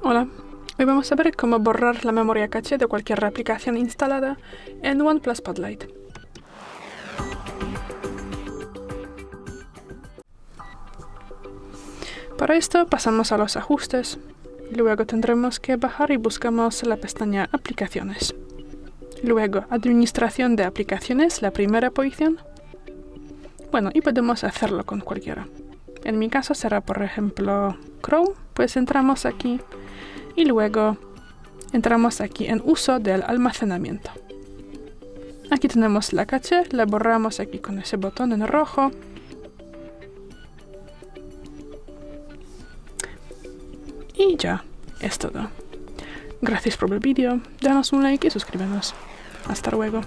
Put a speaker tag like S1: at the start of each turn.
S1: Hola, hoy vamos a ver cómo borrar la memoria caché de cualquier aplicación instalada en OnePlus Pad Lite. Para esto pasamos a los ajustes, luego tendremos que bajar y buscamos la pestaña Aplicaciones. Luego administración de aplicaciones, la primera posición. Bueno, y podemos hacerlo con cualquiera. En mi caso será por ejemplo Chrome, pues entramos aquí y luego entramos aquí en uso del almacenamiento. Aquí tenemos la caché, la borramos aquí con ese botón en rojo. Y ya, es todo. Gracias por el vídeo, danos un like y suscríbenos. Hasta luego.